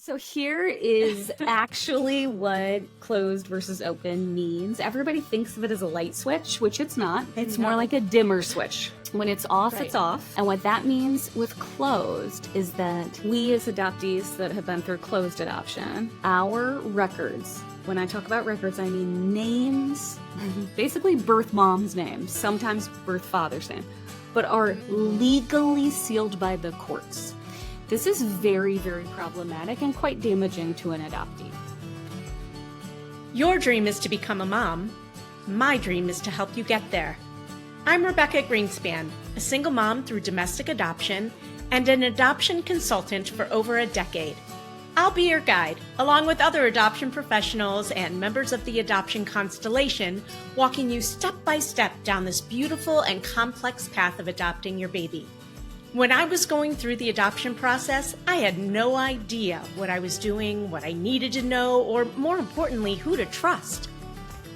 So here is actually what closed versus open means. Everybody thinks of it as a light switch, which it's not. It's more like a dimmer switch. When it's off, it's off. And what that means with closed is that we as adoptees that have been through closed adoption, our records, when I talk about records, I mean names, basically birth mom's name, sometimes birth father's name, but are legally sealed by the courts. This is very, very problematic and quite damaging to an adoptee. Your dream is to become a mom. My dream is to help you get there. I'm Rebecca Gruenspan, a single mom through domestic adoption and an adoption consultant for over a decade. I'll be your guide, along with other adoption professionals and members of the adoption constellation, walking you step by step down this beautiful and complex path of adopting your baby. When I was going through the adoption process, I had no idea what I was doing, what I needed to know, or more importantly, who to trust.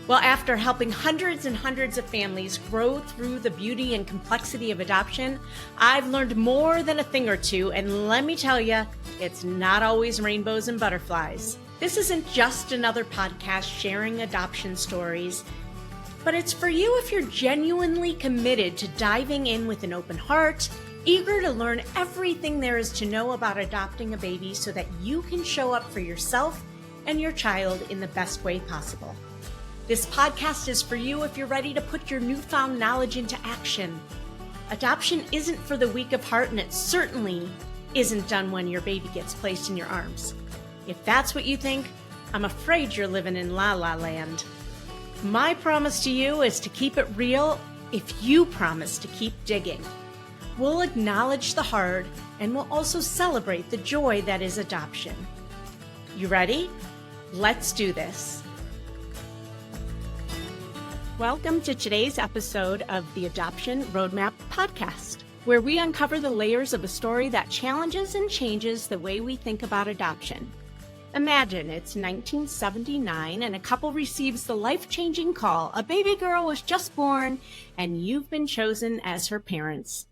Well, after helping hundreds and hundreds of families grow through the beauty and complexity of adoption, I've learned more than a thing or two, and let me tell you, it's not always rainbows and butterflies. This isn't just another podcast sharing adoption stories, but it's for you if you're genuinely committed to diving in with an open heart, eager to learn everything there is to know about adopting a baby so that you can show up for yourself and your child in the best way possible. This podcast is for you if you're ready to put your newfound knowledge into action. Adoption isn't for the weak of heart, and it certainly isn't done when your baby gets placed in your arms. If that's what you think, I'm afraid you're living in La La Land. My promise to you is to keep it real if you promise to keep digging. We'll acknowledge the hard, and we'll also celebrate the joy that is adoption. You ready? Let's do this. Welcome to today's episode of the Adoption Roadmap Podcast, where we uncover the layers of a story that challenges and changes the way we think about adoption. Imagine it's 1979 and a couple receives the life-changing call. A baby girl was just born, and you've been chosen as her parents.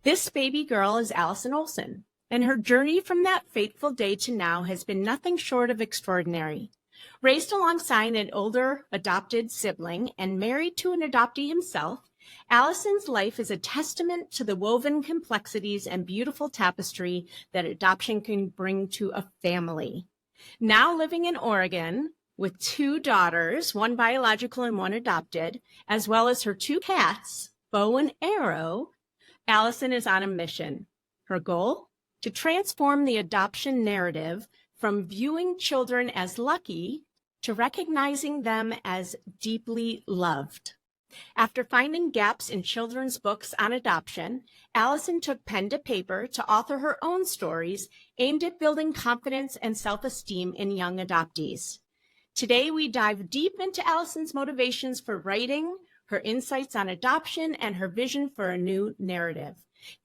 This baby girl is Alison Olson, and her journey from that fateful day to now has been nothing short of extraordinary. Raised alongside an older adopted sibling and married to an adoptee himself, Alison's life is a testament to the woven complexities and beautiful tapestry that adoption can bring to a family. Now living in Oregon with two daughters, one biological and one adopted, as well as her two cats, Bo and Arrow, Allison is on a mission. Her goal? To transform the adoption narrative from viewing children as lucky to recognizing them as deeply loved. After finding gaps in children's books on adoption, Allison took pen to paper to author her own stories aimed at building confidence and self-esteem in young adoptees. Today, we dive deep into Allison's motivations for writing, her insights on adoption, and her vision for a new narrative.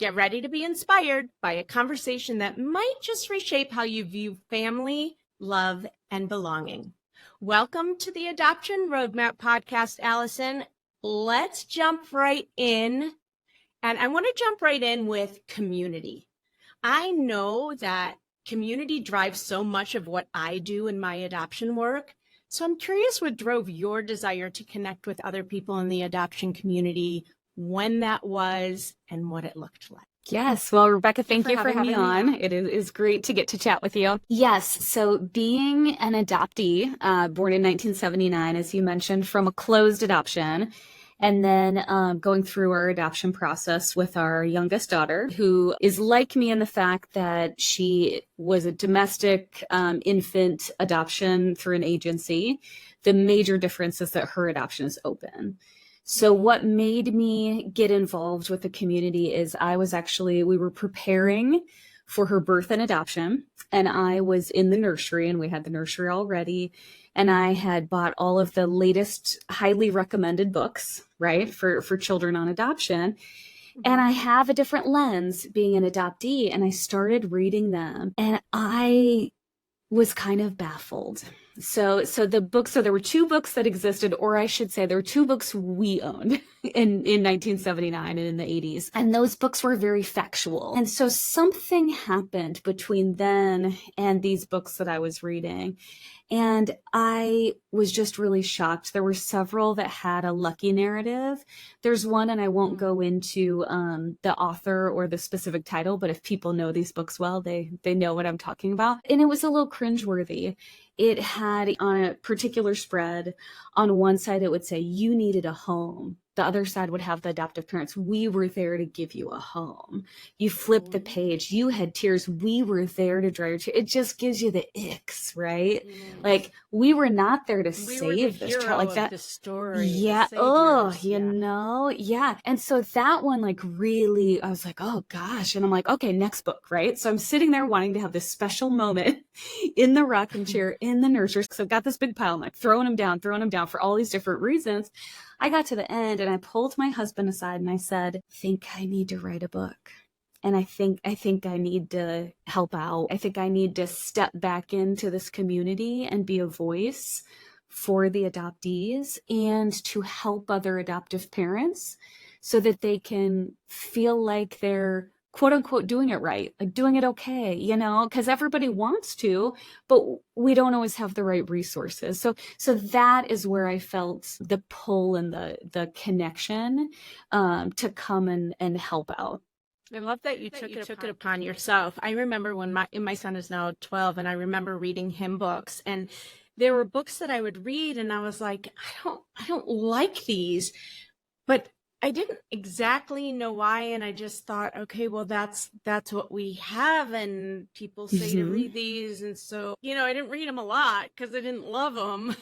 Get ready to be inspired by a conversation that might just reshape how you view family, love, and belonging. Welcome to the Adoption Roadmap Podcast, Allison. Let's jump right in. And I want to jump right in with community. I know that community drives so much of what I do in my adoption work. So I'm curious what drove your desire to connect with other people in the adoption community, when that was, and what it looked like. Yes. Well, Rebecca, thank you for having me on. It is great to get to chat with you. Yes. So being an adoptee, born in 1979, as you mentioned, from a closed adoption, and then going through our adoption process with our youngest daughter, who is like me in the fact that she was a domestic infant adoption through an agency. The major difference is that her adoption is open. So what made me get involved with the community is we were preparing for her birth and adoption, and I was in the nursery, and we had the nursery already, and I had bought all of the latest highly recommended books, right, for children on adoption. And I have a different lens being an adoptee, and I started reading them, and I was kind of baffled. So the books, so there were two books that existed, or I should say there were two books we owned in 1979 and in the 80s. And those books were very factual. And so something happened between then and these books that I was reading. And I was just really shocked. There were several that had a lucky narrative. There's one, and I won't go into the author or the specific title, but if people know these books well, they know what I'm talking about. And it was a little cringeworthy. It had on a particular spread, on one side, it would say, you needed a home. The other side would have the adoptive parents. We were there to give you a home. You flip the page. You had tears. We were there to dry your tears. It just gives you the icks, right? Like, we were not there to save this child. Like that. The story. Yeah. The you know? Yeah. And so that one, like, really, I was like, oh gosh. And I'm like, okay, next book, right? So I'm sitting there wanting to have this special moment in the rocking chair, in the nursery. So I've got this big pile. I'm like throwing them down for all these different reasons. I got to the end and I pulled my husband aside and I said, I think I need to write a book. And I think I need to help out. I think I need to step back into this community and be a voice for the adoptees and to help other adoptive parents so that they can feel like they're quote unquote doing it right, like doing it okay, you know, because everybody wants to, but we don't always have the right resources. So that is where I felt the pull and the connection to come and help out. I love that you took it upon yourself. I remember when my son is now 12, and I remember reading him books, and there were books that I would read, and I was like, I don't like these, but I didn't exactly know why, and I just thought, okay, well, that's what we have, and people say to read these, and so, you know, I didn't read them a lot because I didn't love them.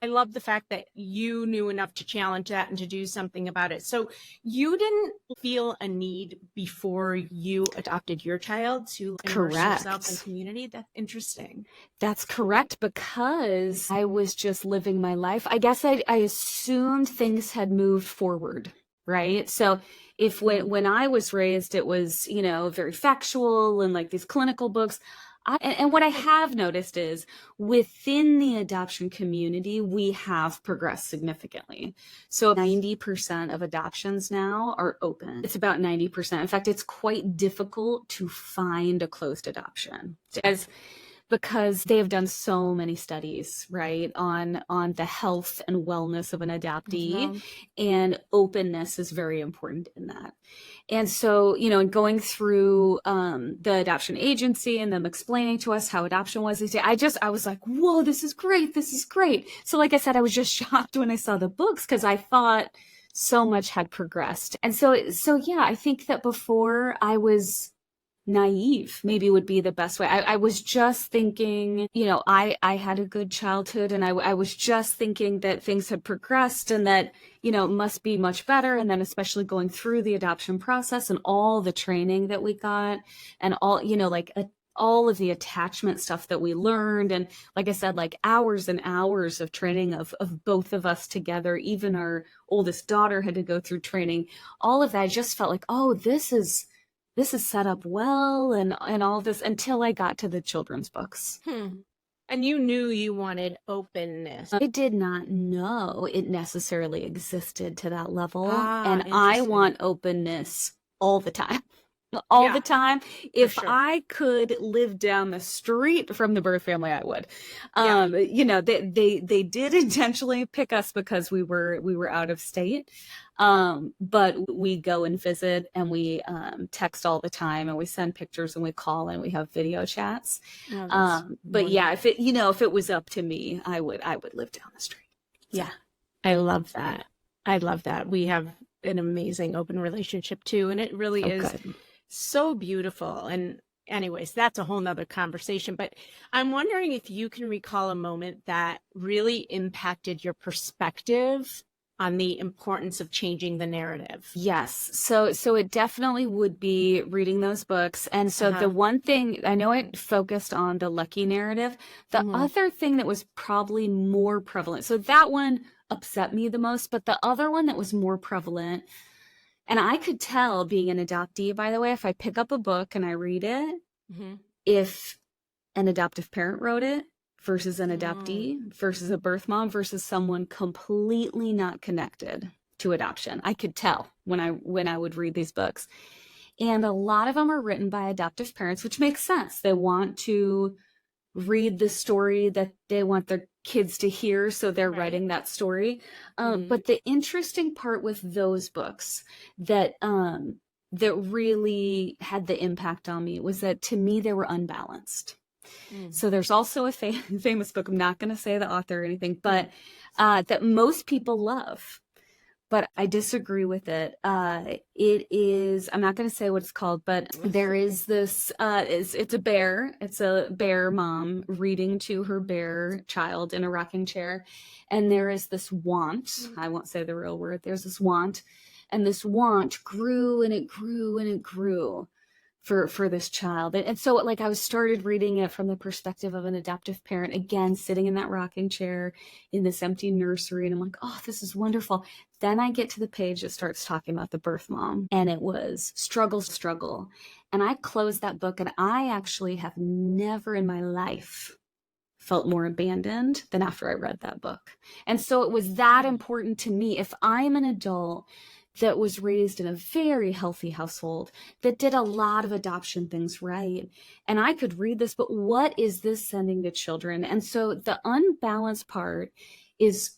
I love the fact that you knew enough to challenge that and to do something about it. So you didn't feel a need before you adopted your child to immerse yourself in community? That's interesting. That's correct, because I was just living my life. I guess I assumed things had moved forward. Right. So if when I was raised, it was, you know, very factual and like these clinical books. And what I have noticed is within the adoption community, we have progressed significantly. So 90% of adoptions now are open. It's about 90%. In fact, it's quite difficult to find a closed adoption because they have done so many studies, right, on the health and wellness of an adoptee, and openness is very important in that. And so, you know, going through the adoption agency and them explaining to us how adoption was, I was like, whoa, this is great. This is great. So like I said, I was just shocked when I saw the books because I thought so much had progressed. And so yeah, I think that before I was naive, maybe would be the best way. I was just thinking, you know, I had a good childhood, and I was just thinking that things had progressed and that, you know, it must be much better. And then especially going through the adoption process and all the training that we got and all, you know, like all of the attachment stuff that we learned. And like I said, like hours and hours of training of both of us together. Even our oldest daughter had to go through training. All of that, I just felt like, oh, this is set up well, and all this, until I got to the children's books. And you knew you wanted openness. I did not know it necessarily existed to that level. And I want openness all the time. All the time. If I could live down the street from the birth family, I would. You know, they did intentionally pick us because we were out of state. But we go and visit, and we text all the time, and we send pictures, and we call, and we have video chats. But yeah, if it was up to me, I would live down the street. Yeah. I love that. I love that. We have an amazing open relationship too. And it really is so beautiful. And anyways, that's a whole nother conversation, but I'm wondering if you can recall a moment that really impacted your perspective on the importance of changing the narrative. Yes. So it definitely would be reading those books. And so the one thing, I know I focused on the lucky narrative. The other thing that was probably more prevalent, so that one upset me the most, but the other one that was more prevalent, and I could tell, being an adoptee, by the way, if I pick up a book and I read it, if an adoptive parent wrote it, versus an adoptee versus a birth mom versus someone completely not connected to adoption. I could tell when I would read these books. And a lot of them are written by adoptive parents, which makes sense. They want to read the story that they want their kids to hear, so they're writing that story. But the interesting part with those books that really had the impact on me was that, to me, they were unbalanced. So there's also a famous book, I'm not going to say the author or anything, but that most people love. But I disagree with it. It is, I'm not going to say what it's called, but there is this, it's a bear. It's a bear mom reading to her bear child in a rocking chair. And there is this want. I won't say the real word. There's this want. And this want grew and it grew and it grew for this child. And so like I started reading it from the perspective of an adoptive parent, again, sitting in that rocking chair in this empty nursery. And I'm like, oh, this is wonderful. Then I get to the page that starts talking about the birth mom, and it was struggle. And I closed that book, and I actually have never in my life felt more abandoned than after I read that book. And so it was that important to me. If I'm an adult that was raised in a very healthy household, that did a lot of adoption things right, and I could read this, but what is this sending to children? And so the unbalanced part is,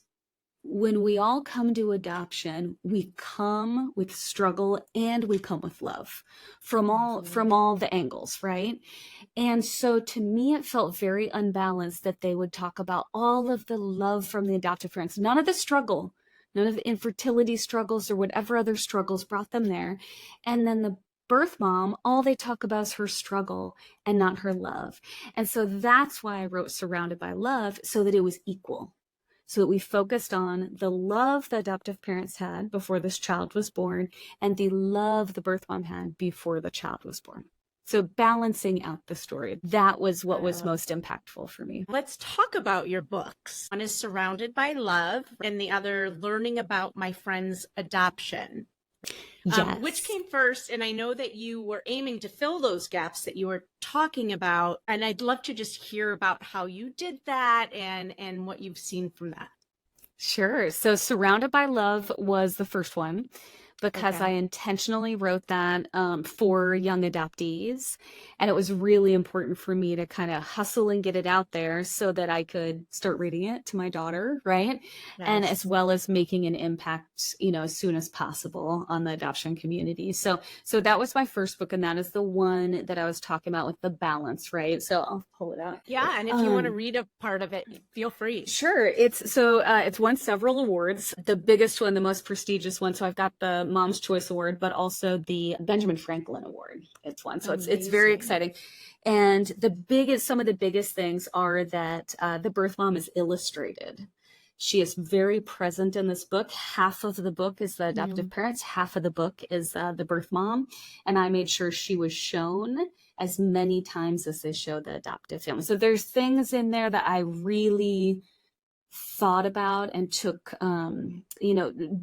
when we all come to adoption, we come with struggle and we come with love from all the angles, right? And so to me, it felt very unbalanced that they would talk about all of the love from the adoptive parents, none of the struggle, none of the infertility struggles or whatever other struggles brought them there. And then the birth mom, all they talk about is her struggle and not her love. And so that's why I wrote Surrounded by Love, so that it was equal. So that we focused on the love the adoptive parents had before this child was born and the love the birth mom had before the child was born. So balancing out the story, that was what was most impactful for me. Let's talk about your books. One is Surrounded by Love, and the other, Learning About My Friend's Adoption. Yes. Which came first? And I know that you were aiming to fill those gaps that you were talking about. And I'd love to just hear about how you did that and what you've seen from that. Sure. So Surrounded by Love was the first one, because I intentionally wrote that for young adoptees. And it was really important for me to kind of hustle and get it out there so that I could start reading it to my daughter, right? Yes. And as well as making an impact, as soon as possible on the adoption community. So that was my first book, and that is the one that I was talking about with the balance, right? So I'll pull it out. Yeah, and if you want to read a part of it, feel free. Sure. It's won several awards. The biggest one, the most prestigious one. So I've got the Mom's Choice Award, but also the Benjamin Franklin Award. It's won. So it's very exciting. And some of the biggest things are that the birth mom is illustrated. She is very present in this book. Half of the book is the adoptive parents. Half of the book is the birth mom. And I made sure she was shown as many times as they show the adoptive family. So there's things in there that I really thought about and took,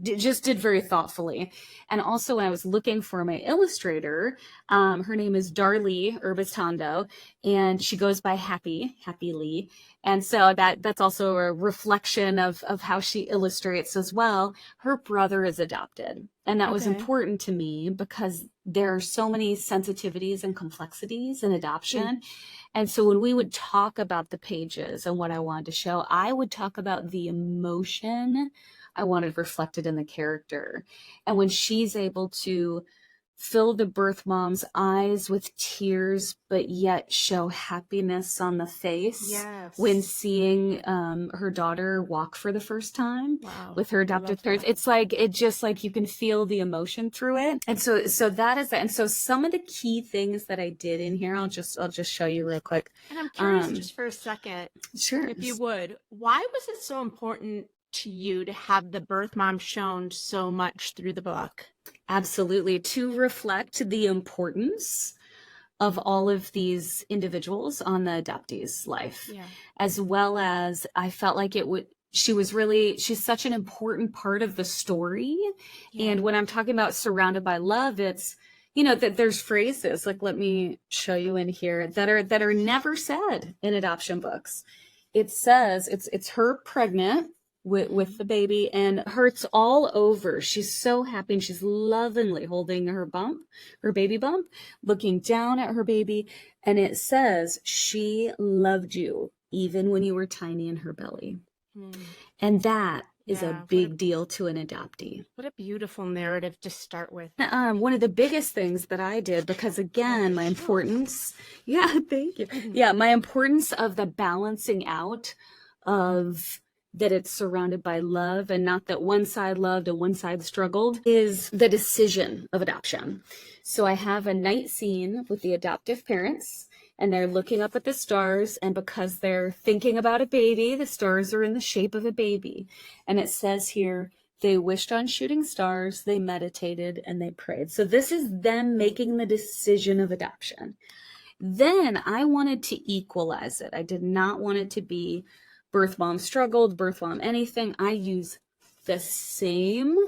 just did very thoughtfully. And also when I was looking for my illustrator, her name is Darlie Urbistando, and she goes by Happy Lee. And so that's also a reflection of how she illustrates as well. Her brother is adopted. And that was important to me because there are so many sensitivities and complexities in adoption. And so when we would talk about the pages and what I wanted to show, I would talk about the emotion I wanted reflected in the character. And when she's able to fill the birth mom's eyes with tears, but yet show happiness on the face when seeing her daughter walk for the first time with her adoptive parents. It's like you can feel the emotion through it. And so that is that. And so some of the key things that I did in here, I'll just show you real quick. And I'm curious just for a second, sure, if you would, why was it so important to you to have the birth mom shown so much through the book? Absolutely. To reflect the importance of all of these individuals on the adoptee's life, as well as I felt like she's such an important part of the story. And when I'm talking about Surrounded by Love, it's, that there's phrases, like, let me show you in here, that are never said in adoption books. it says it's her pregnant with the baby and hurts all over. She's so happy and she's lovingly holding her baby bump, looking down at her baby. And it says, she loved you even when you were tiny in her belly. And that is a big deal to an adoptee. What a beautiful narrative to start with. One of the biggest things that I did, because again, my importance, thank you. Yeah, my importance of the balancing out of that it's surrounded by love and not that one side loved and one side struggled, is the decision of adoption. So I have a night scene with the adoptive parents, and they're looking up at the stars, and because they're thinking about a baby, the stars are in the shape of a baby. And it says here, they wished on shooting stars, they meditated, and they prayed. So this is them making the decision of adoption. Then I wanted to equalize it. I did not want it to be birth mom struggled, birth mom anything. I use the same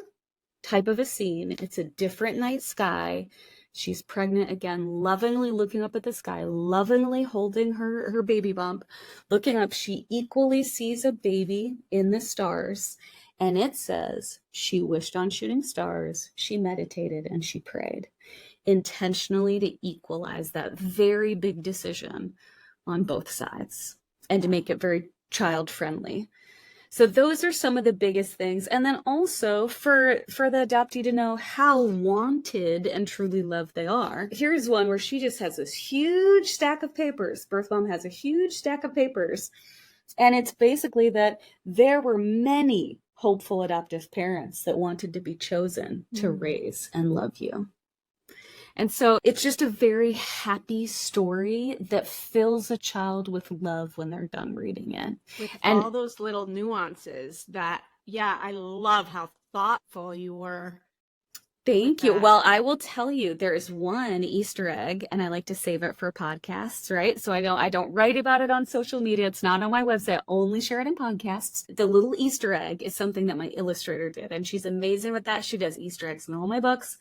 type of a scene. It's a different night sky. She's pregnant again, lovingly looking up at the sky, lovingly holding her baby bump, looking up. She equally sees a baby in the stars. And it says, she wished on shooting stars, she meditated, and she prayed. Intentionally to equalize that very big decision on both sides and to make it very child friendly. So those are some of the biggest things. And then also for the adoptee to know how wanted and truly loved they are. Here's one where she just has this huge stack of papers. Birth mom has a huge stack of papers. And it's basically that there were many hopeful adoptive parents that wanted to be chosen to raise and love you. And so it's just a very happy story that fills a child with love when they're done reading it. With all those little nuances that, I love how thoughtful you were. Thank you. Well, I will tell you, there is one Easter egg, and I like to save it for podcasts, right? So I don't write about it on social media. It's not on my website. I only share it in podcasts. The little Easter egg is something that my illustrator did, and she's amazing with that. She does Easter eggs in all my books.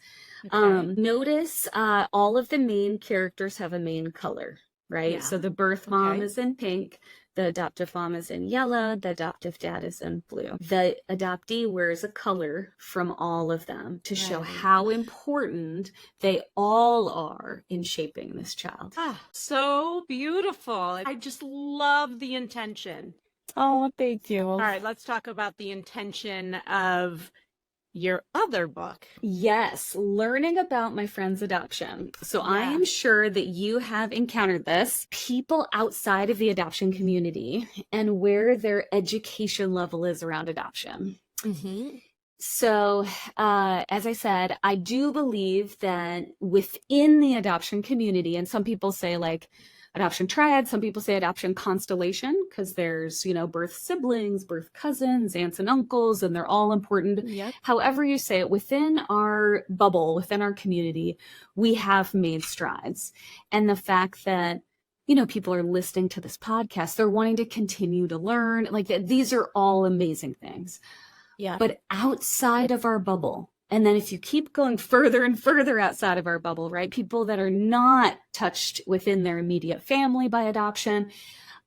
Okay. Notice all of the main characters have a main color, right? Yeah. So the birth mom is in pink. The adoptive mom is in yellow. The adoptive dad is in blue. The adoptee wears a color from all of them to show how important they all are in shaping this child. So beautiful. I just love the intention. Oh, thank you. All right, let's talk about the intention of your other book. Yes, learning about my friend's adoption. So I am sure that you have encountered this. People outside of the adoption community and where their education level is around adoption. Mm-hmm. So as I said, I do believe that within the adoption community, and some people say like adoption triad, some people say adoption constellation, because there's, birth siblings, birth cousins, aunts and uncles, and they're all important. Yep. However you say it, within our bubble, within our community, we have made strides. And the fact that, people are listening to this podcast, they're wanting to continue to learn, like these are all amazing things. Yeah. But outside of our bubble, and then if you keep going further and further outside of our bubble, right, people that are not touched within their immediate family by adoption,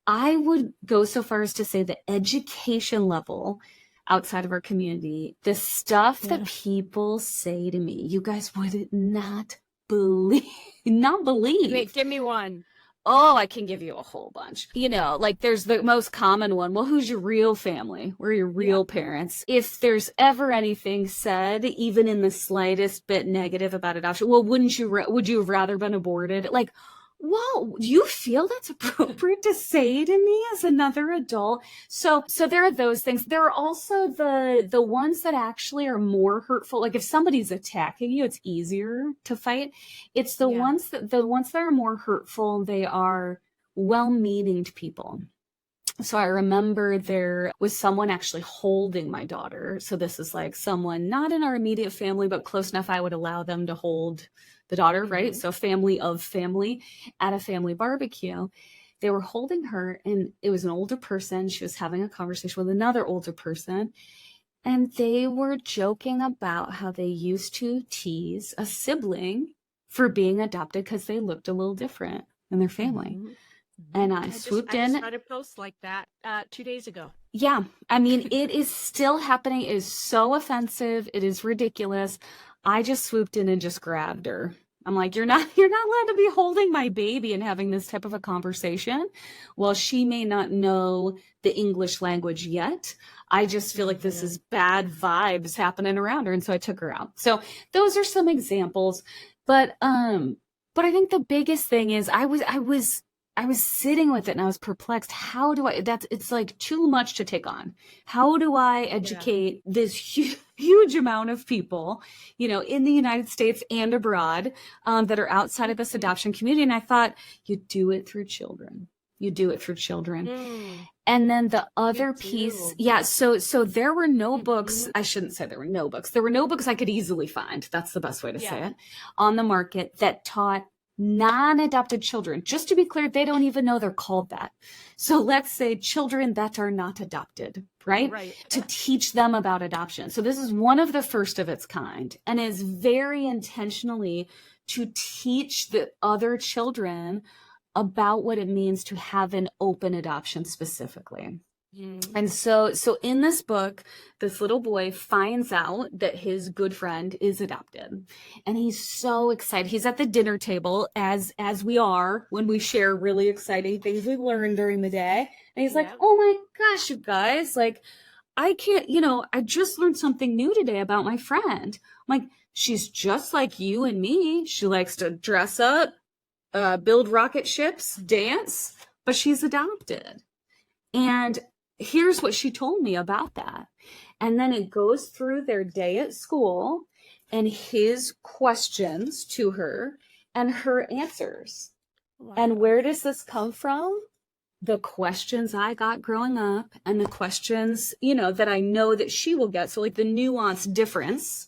I would go so far as to say the education level outside of our community, the stuff that people say to me, you guys would not believe. Wait, give me one. Oh, I can give you a whole bunch. Like there's the most common one. Well, who's your real family? Where are your real parents? If there's ever anything said, even in the slightest bit negative about adoption, well, would you have rather been aborted? Like, whoa, do you feel that's appropriate to say to me as another adult? So there are those things. There are also the ones that actually are more hurtful. Like if somebody's attacking you, it's easier to fight. It's the ones that are more hurtful. They are well-meaning people. So I remember there was someone actually holding my daughter. So this is like someone not in our immediate family, but close enough I would allow them to hold the daughter, right? So family of family at a family barbecue. They were holding her, and it was an older person. She was having a conversation with another older person. And they were joking about how they used to tease a sibling for being adopted because they looked a little different in their family. Mm-hmm. And I swooped in. I just read a post like that 2 days ago. Yeah. I mean, it is still happening. It is so offensive. It is ridiculous. I just swooped in and just grabbed her. I'm like, you're not allowed to be holding my baby and having this type of a conversation. Well, she may not know the English language yet. I just feel like this is bad vibes happening around her. And so I took her out. So those are some examples. But I think the biggest thing is I was sitting with it and I was perplexed. How do it's like too much to take on. How do I educate this huge amount of people, in the United States and abroad, that are outside of this adoption community? And I thought, you do it through children. And then the other piece, so there were no books. I shouldn't say there were no books. There were no books I could easily find. That's the best way to say it, on the market that taught non-adopted children. Just to be clear, they don't even know they're called that. So let's say children that are not adopted, right? To teach them about adoption. So this is one of the first of its kind, and is very intentionally to teach the other children about what it means to have an open adoption specifically. And so in this book, this little boy finds out that his good friend is adopted, and he's so excited. He's at the dinner table, as we are when we share really exciting things we learned during the day. And he's like, oh my gosh, you guys, like, I can't, I just learned something new today about my friend. I'm like, she's just like you and me. She likes to dress up, build rocket ships, dance, but she's adopted. And here's what she told me about that. And then it goes through their day at school and his questions to her and her answers. Wow. And where does this come from? The questions I got growing up and the questions, that I know that she will get. So like the nuanced difference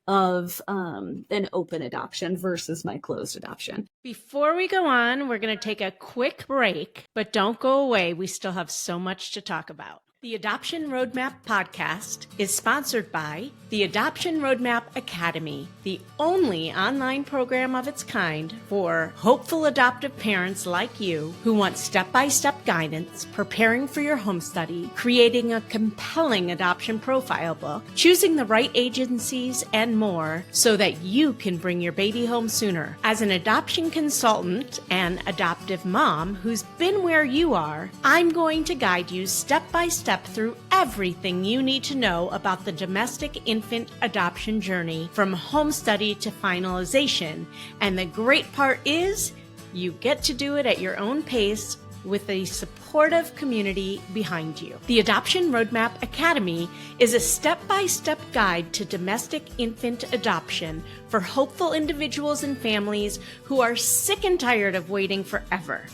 of an open adoption versus my closed adoption. Before we go on, we're going to take a quick break, but don't go away. We still have so much to talk about. The Adoption Roadmap podcast is sponsored by the Adoption Roadmap Academy, the only online program of its kind for hopeful adoptive parents like you who want step-by-step guidance, preparing for your home study, creating a compelling adoption profile book, choosing the right agencies, and more so that you can bring your baby home sooner. As an adoption consultant and adoptive mom who's been where you are, I'm going to guide you step-by-step through everything you need to know about the domestic infant adoption journey from home study to finalization. And the great part is you get to do it at your own pace with a supportive community behind you. The Adoption Roadmap Academy is a step-by-step guide to domestic infant adoption for hopeful individuals and families who are sick and tired of waiting forever.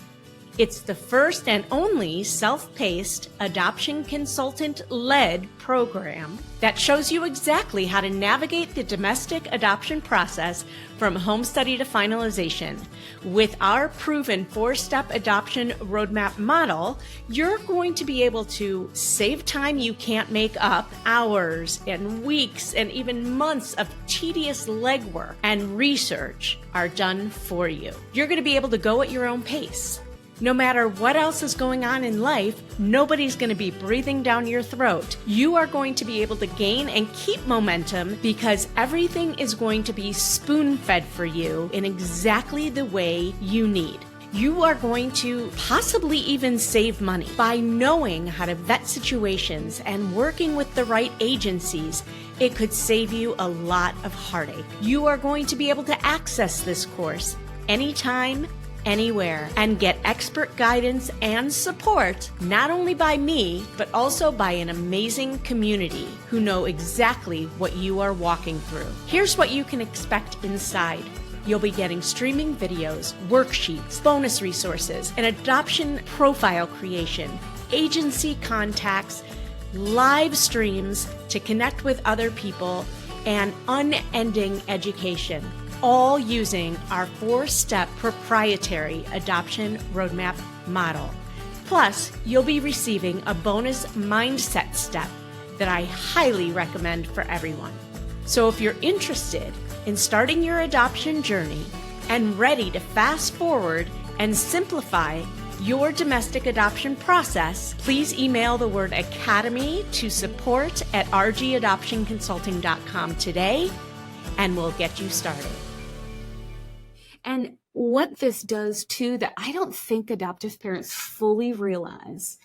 It's the first and only self-paced adoption consultant-led program that shows you exactly how to navigate the domestic adoption process from home study to finalization. With our proven 4-step adoption roadmap model, you're going to be able to save time you can't make up, hours and weeks and even months of tedious legwork and research are done for you. You're going to be able to go at your own pace. No matter what else is going on in life, nobody's going to be breathing down your throat. You are going to be able to gain and keep momentum because everything is going to be spoon-fed for you in exactly the way you need. You are going to possibly even save money by knowing how to vet situations and working with the right agencies. It could save you a lot of heartache. You are going to be able to access this course anytime, anywhere, and get expert guidance and support, not only by me, but also by an amazing community who know exactly what you are walking through. Here's what you can expect inside. You'll be getting streaming videos, worksheets, bonus resources, an adoption profile creation, agency contacts, live streams to connect with other people, and unending education, all using our 4-step proprietary adoption roadmap model. Plus, you'll be receiving a bonus mindset step that I highly recommend for everyone. So if you're interested in starting your adoption journey and ready to fast forward and simplify your domestic adoption process, please email the word academy to support@rgadoptionconsulting.com today, and we'll get you started. And what this does too, that I don't think adoptive parents fully realize,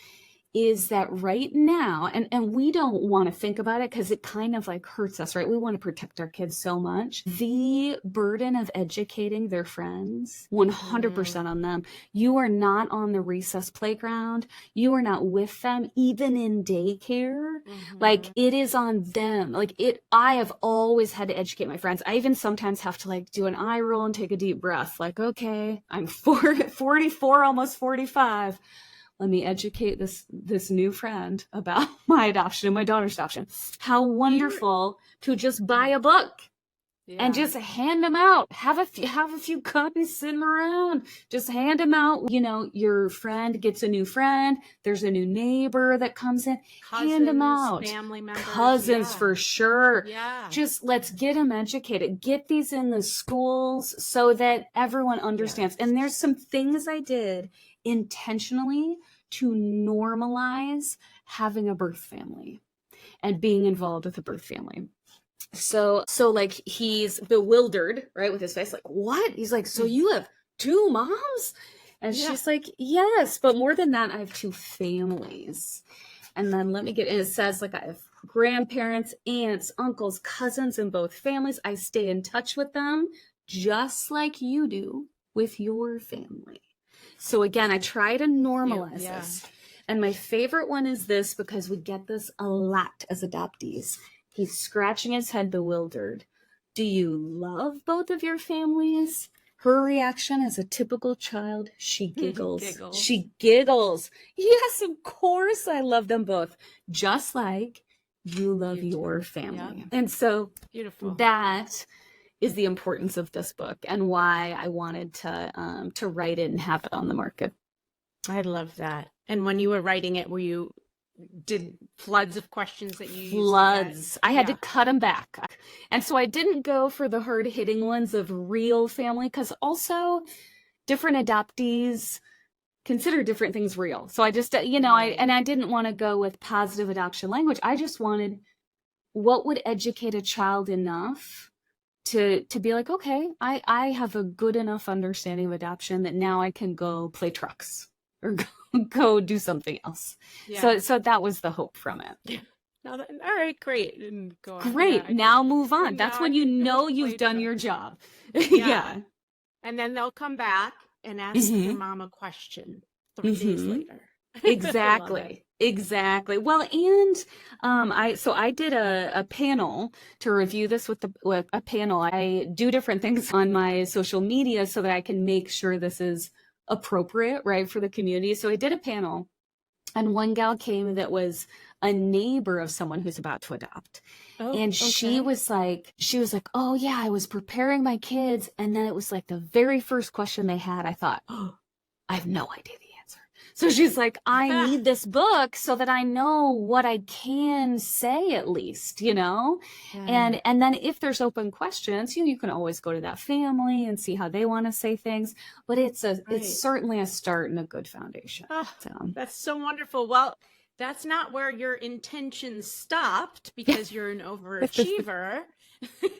is that right now, and we don't want to think about it because it kind of like hurts us, right? We want to protect our kids so much. The burden of educating their friends, 100% on them. You are not on the recess playground. You are not with them, even in daycare. Like, it is on them. Like, I have always had to educate my friends. I even sometimes have to like do an eye roll and take a deep breath. Like, okay, I'm 44, almost 45. Let me educate this new friend about my adoption and my daughter's adoption. How wonderful to just buy a book and just hand them out. Have a few copies sitting around. Just hand them out. You know, your friend gets a new friend. There's a new neighbor that comes in. Hand them out. Family members. Cousins for sure. Yeah. Just let's get them educated. Get these in the schools so that everyone understands. And there's some things I did intentionally to normalize having a birth family and being involved with a birth family. So like he's bewildered, right, with his face, like, what? He's like, so you have two moms? And she's like, yes, but more than that, I have two families. And then and it says like I have grandparents, aunts, uncles, cousins in both families. I stay in touch with them just like you do with your family. So again, I try to normalize this. And my favorite one is this, because we get this a lot as adoptees. He's scratching his head bewildered. Do you love both of your families? Her reaction as a typical child, she giggles. She giggles. Yes, of course I love them both. Just like you love your family. And so beautiful. That is the importance of this book and why I wanted to write it and have it on the market. I love that. And when you were writing it, did floods of questions that you used? Floods. I had to cut them back. And so I didn't go for the hard-hitting ones of real family, because also different adoptees consider different things real. So I just, I didn't want to go with positive adoption language. I just wanted what would educate a child enough to be like, okay, I have a good enough understanding of adoption that now I can go play trucks or go do something else. So that was the hope from it. All right, great. And go on. Great. Now move on. That's when you know you've done your job. Yeah. And then they'll come back and ask their mom a question 3 days later. Exactly. Well, and I did a panel to review this with a panel. I do different things on my social media so that I can make sure this is appropriate, right, for the community. So I did a panel, and one gal came that was a neighbor of someone who's about to adopt. And she was like, oh yeah, I was preparing my kids. And then it was like the very first question they had, I thought, oh, I have no idea the answer. So she's like, I need this book so that I know what I can say at least, And then if there's open questions, you can always go to that family and see how they want to say things. But it's certainly a start and a good foundation. That's so wonderful. Well, that's not where your intentions stopped, because you're an overachiever.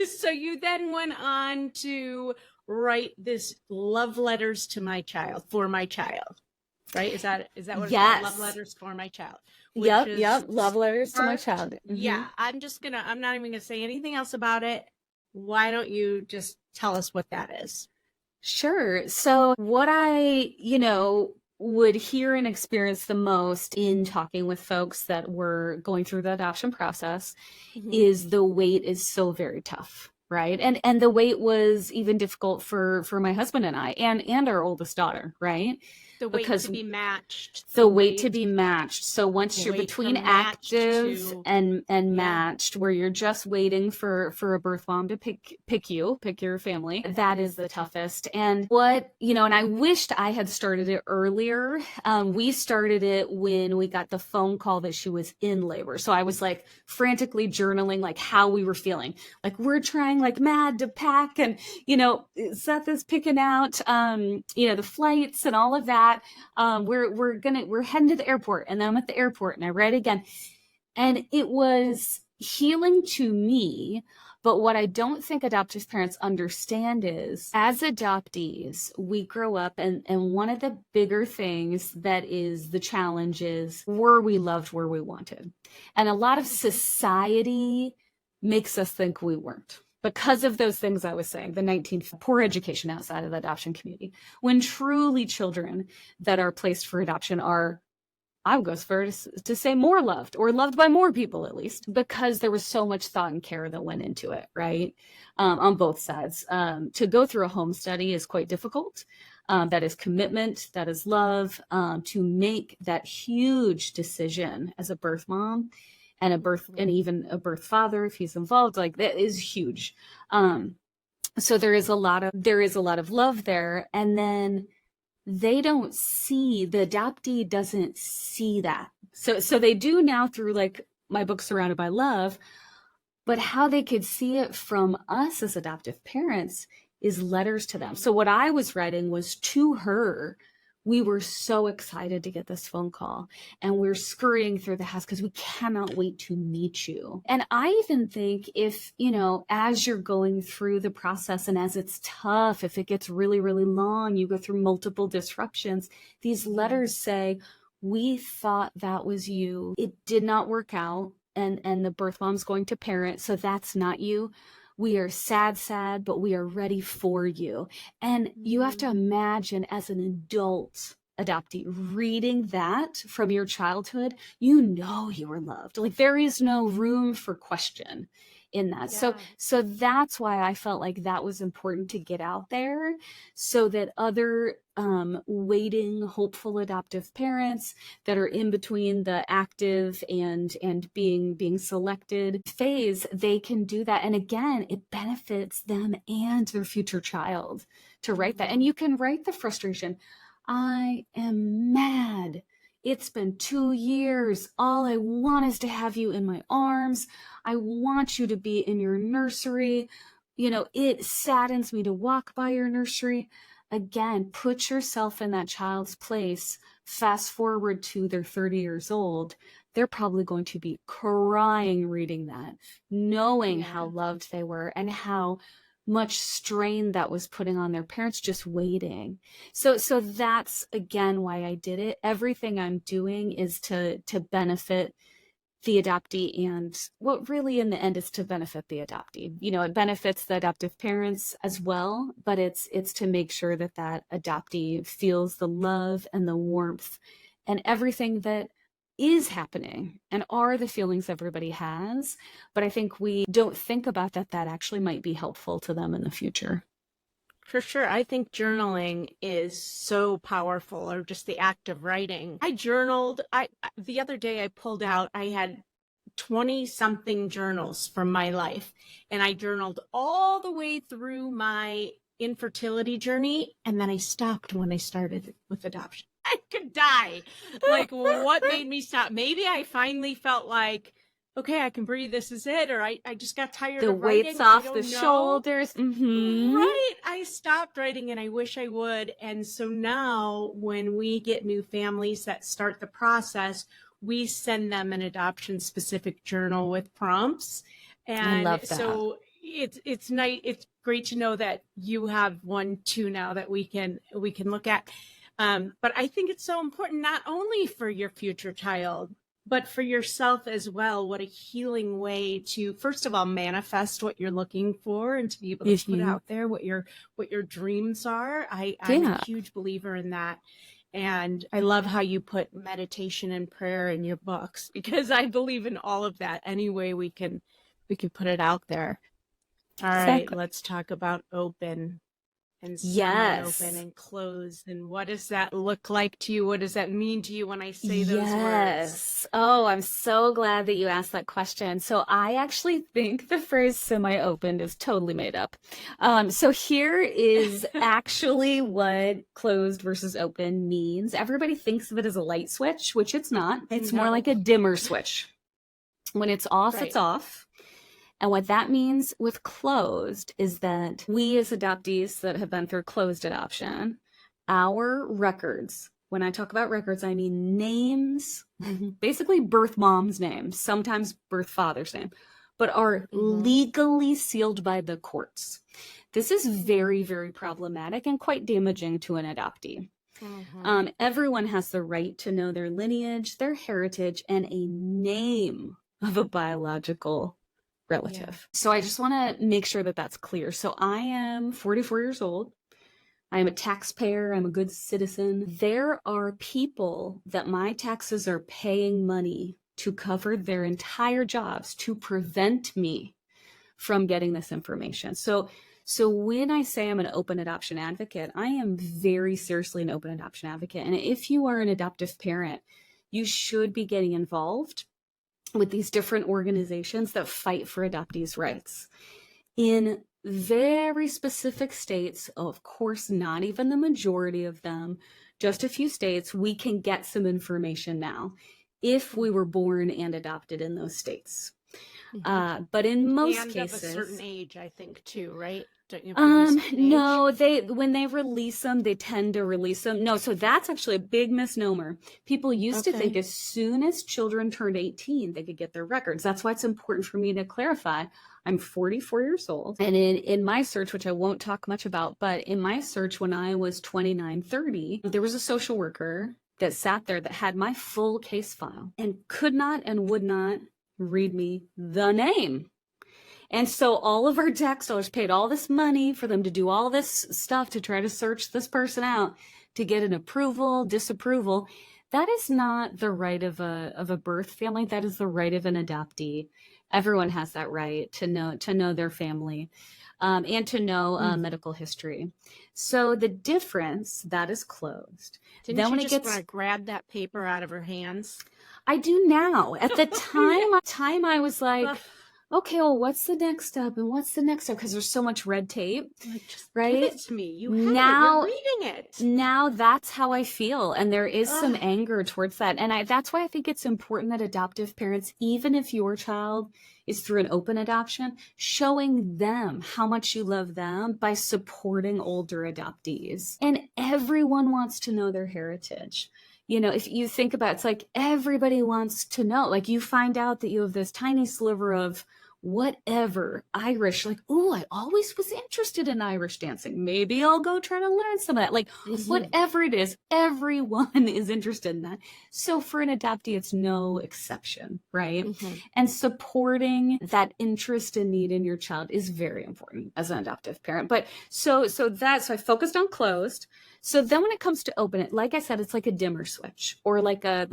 So you then went on to write this love letters to my child, for my child, right? Is that what it's called? Love letters for my child. Yep. Love letters to my child. Yeah. I'm not even gonna say anything else about it. Why don't you just tell us what that is? Sure. So what I, would hear and experience the most in talking with folks that were going through the adoption process is the wait is so very tough, right? And the wait was even difficult for my husband and I and our oldest daughter, right? The wait to be matched. The wait to be matched. So once you're between active and matched, where you're just waiting for a birth mom to pick your family, that is the toughest. And and I wished I had started it earlier. We started it when we got the phone call that she was in labor. So I was like frantically journaling like how we were feeling. Like we're trying like mad to pack, and Seth is picking out the flights and all of that. that. We're heading to the airport. And then I'm at the airport and I write again. And it was healing to me. But what I don't think adoptive parents understand is, as adoptees, we grow up, and one of the bigger things that is the challenge is, were we loved, were we wanted? And a lot of society makes us think we weren't, because of those things I was saying, the 19th, poor education outside of the adoption community, when truly children that are placed for adoption are, I would go as far as to say, more loved, or loved by more people, at least, because there was so much thought and care that went into it, right? On both sides. To go through a home study is quite difficult. That is commitment, that is love. To make that huge decision as a birth mom and and even a birth father, if he's involved, like, that is huge. So there is a lot of love there. And then the adoptee doesn't see that. So they do now through, like, my book, Surrounded by Love, but how they could see it from us as adoptive parents is letters to them. So what I was writing was to her. We were so excited to get this phone call, and we're scurrying through the house because we cannot wait to meet you. And I even think, if, as you're going through the process and as it's tough, if it gets really, really long, you go through multiple disruptions, these letters say, we thought that was you. It did not work out. And the birth mom's going to parent. So that's not you. We are sad, but we are ready for you. And you have to imagine, as an adult adoptee, reading that from your childhood, you were loved. Like, there is no room for question in that. Yeah. So that's why I felt like that was important to get out there, so that other waiting, hopeful adoptive parents that are in between the active and being selected phase, they can do that. And again, it benefits them and their future child to write that. And you can write the frustration. I am mad. It's been 2 years. All I want is to have you in my arms. I want you to be in your nursery. It saddens me to walk by your nursery. Again, put yourself in that child's place. Fast forward to they're 30 years old. They're probably going to be crying reading that, knowing how loved they were and how much strain that was putting on their parents just waiting. So that's, again, why I did it. Everything I'm doing is to benefit the adoptee, and what really in the end is to benefit the adoptee. It benefits the adoptive parents as well, but it's to make sure that adoptee feels the love and the warmth and everything that is happening and are the feelings everybody has. But I think we don't think about that actually might be helpful to them in the future. For sure. I think journaling is so powerful, or just the act of writing. I journaled. The other day I pulled out, I had 20 something journals from my life, and I journaled all the way through my infertility journey. And then I stopped when I started with adoption. I could die. Like, what made me stop? Maybe I finally felt like, okay, I can breathe. This is it. Or I just got tired of writing. The weight's off the shoulders. Mm-hmm. Right. I stopped writing, and I wish I would. And so now when we get new families that start the process, we send them an adoption specific journal with prompts. And I love that. So it's nice. It's great to know that you have one too now that we can look at. But I think it's so important, not only for your future child, but for yourself as well. What a healing way to, first of all, manifest what you're looking for, and to be able to put out there what your dreams are. I'm a huge believer in that. And I love how you put meditation and prayer in your books, because I believe in all of that. Any way we can put it out there. All right, let's talk about open and semi-open and closed. And what does that look like to you? What does that mean to you when I say those words? Oh, I'm so glad that you asked that question. So I actually think the phrase semi-open is totally made up. So here is actually what closed versus open means. Everybody thinks of it as a light switch, which it's not. It's more like a dimmer switch. When it's off, it's off. And what that means with closed is that we as adoptees that have been through closed adoption, our records When I talk about records, I mean names, basically birth mom's name, sometimes birth father's name, but are legally sealed by the courts. This is very, very problematic and quite damaging to an adoptee. Everyone has the right to know their lineage, their heritage, and a name of a biological relative. So I just want to make sure that that's clear. So I am 44 years old. I am a taxpayer. I'm a good citizen. There are people that my taxes are paying money to cover their entire jobs to prevent me from getting this information. So when I say I'm an open adoption advocate, I am very seriously an open adoption advocate. And if you are an adoptive parent, you should be getting involved with these different organizations that fight for adoptees' rights. In very specific states, of course, not even the majority of them, just a few states, we can get some information now if we were born and adopted in those states. But in most cases, of a certain age, I think too, right? Don't you no, when they release them, they tend to release them. No, so that's actually a big misnomer. People used to think as soon as children turned 18, they could get their records. That's why it's important for me to clarify. I'm 44 years old. And in my search, which I won't talk much about, but in my search when I was 29, 30, there was a social worker that sat there that had my full case file and could not and would not read me the name. And so all of our tax dollars paid all this money for them to do all this stuff to try to search this person out to get an approval, disapproval. That is not the right of a birth family. That is the right of an adoptee. Everyone has that right to know their family and to know medical history. So the difference, that is closed. Didn't then you when just want to grab that paper out of her hands? I do now. At the time I was like, okay, well, what's the next step? And what's the next step? Because there's so much red tape, right? Give it to me. You have you're reading it. Now that's how I feel. And there is some anger towards that. And that's why I think it's important that adoptive parents, even if your child is through an open adoption, showing them how much you love them by supporting older adoptees. And everyone wants to know their heritage. You know, if you think about it, it's like everybody wants to know, like you find out that you have this tiny sliver of whatever Irish, like, oh, I always was interested in Irish dancing. Maybe I'll go try to learn some of that. Like whatever it is, everyone is interested in that. So for an adoptee, it's no exception, right? And supporting that interest and need in your child is very important as an adoptive parent. But so I focused on closed. So then when it comes to open it, like I said, it's like a dimmer switch or like a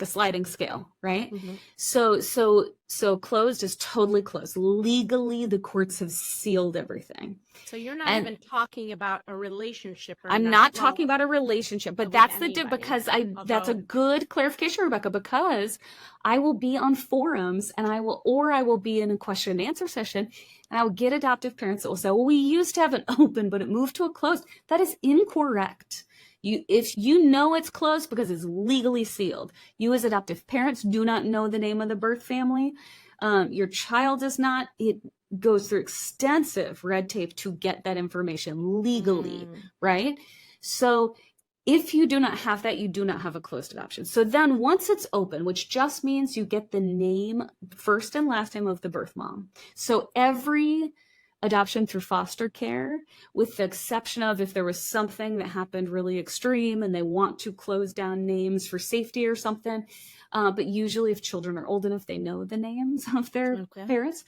sliding scale, right? So closed is totally closed. Legally, the courts have sealed everything. So you're not even talking about a relationship. I'm not talking about a relationship, but that's because that's a good clarification, Rebecca, because I will be on forums and I will be in a question and answer session and I will get adoptive parents that will say, well, we used to have an open, but it moved to a closed. That is incorrect. If you know it's closed because it's legally sealed, you as adoptive parents do not know the name of the birth family. Your child does not. It goes through extensive red tape to get that information legally, right? So if you do not have that, you do not have a closed adoption. So then once it's open, which just means you get the name, first and last name of the birth mom. So every adoption through foster care, with the exception of if there was something that happened really extreme and they want to close down names for safety or something. But usually if children are old enough, they know the names of their parents.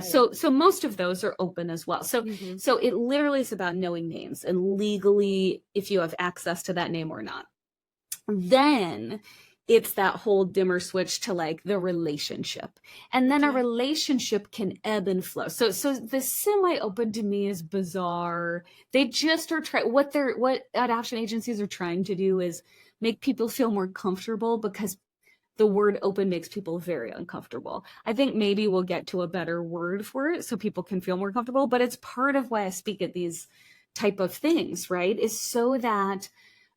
So most of those are open as well. So it literally is about knowing names and legally if you have access to that name or not. Then it's that whole dimmer switch to like the relationship. And then a relationship can ebb and flow. So the semi-open to me is bizarre. They just are what adoption agencies are trying to do is make people feel more comfortable because the word open makes people very uncomfortable. I think maybe we'll get to a better word for it so people can feel more comfortable, but it's part of why I speak at these type of things, right? Is so that